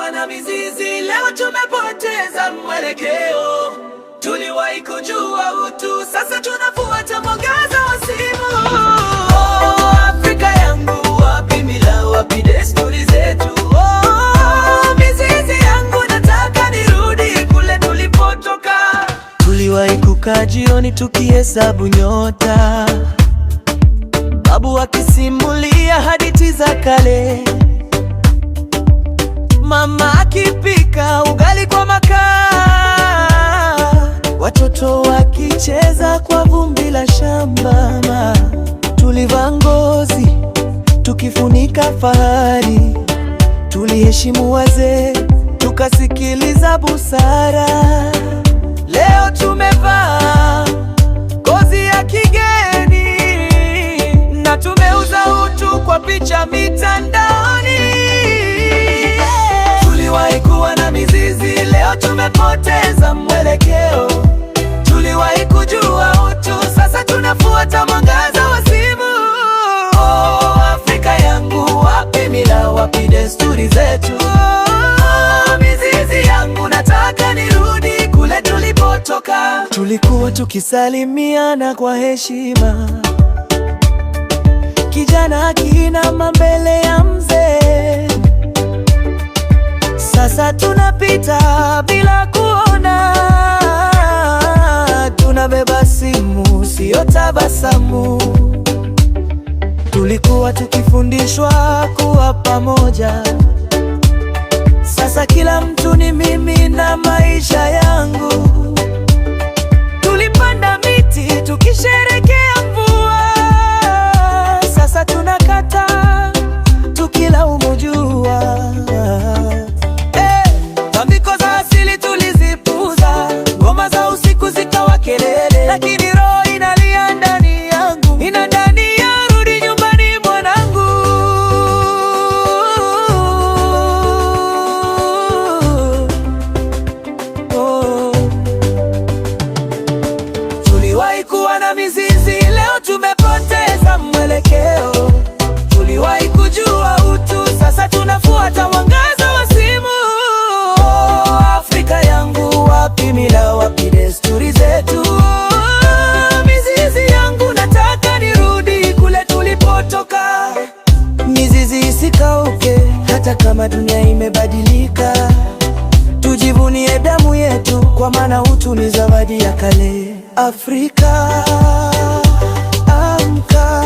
kuwa na mizizi, leo tumepoteza mwelekeo. Tuliwahi kujua utu, sasa tunafuata mwangaza wa simu. Oh, Afrika yangu, wapi mila, wapi desturi zetu? Oh, mizizi yangu, nataka nirudi kule tulipotoka. Tuliwahi kukaa jioni tukihesabu nyota, babu akisimulia hadithi za kale, mama akipika ugali kwa makaa, watoto wakicheza kwa vumbi la shamba. Tulivaa ngozi tukifunika fahari, tuliheshimu wazee tukasikiliza busara. Leo tumevaa ngozi ya kigeni na tumeuza utu kwa picha mitandaoni. Tuliwahi kuwa na mizizi, leo tumepoteza mwelekeo. Tuliwahi kujua utu, sasa tunafuata mwangaza wa simu. Oh, Afrika yangu, wapi mila, wapi desturi zetu? Oh, mizizi yangu, nataka nirudi kule tulipotoka. Tulikuwa tukisalimiana kwa heshima, kijana akiinama mbele ya mzee. Sasa tunapita bila kuona, tunabeba simu, sio tabasamu. Tulikuwa tukifundishwa kuwa pamoja, sasa kila mtu ni mimi na maisha yangu. Tulipanda miti tukisherekea mvua, sasa tunakata tukilaumu jua. Tambiko za asili tulizipuza, ngoma za usiku zikawa kelele, lakini roho inalia ndani yangu, inadania rudi nyumbani mwanangu. Oh. Tuliwahi kuwa na mizizi, leo tumepoteza mwelekeo. Tuliwahi kujua utu, sasa tunafuata mwangaza wa simu. Oh, Afrika yangu, wapi mila, wapi desturi zetu? Oh, mizizi yangu, nataka nirudi kule tulipotoka. Mizizi isikauke, hata kama dunia imebadilika. Tujivunie damu yetu, kwa maana utu ni zawadi ya kale. Afrika, amka.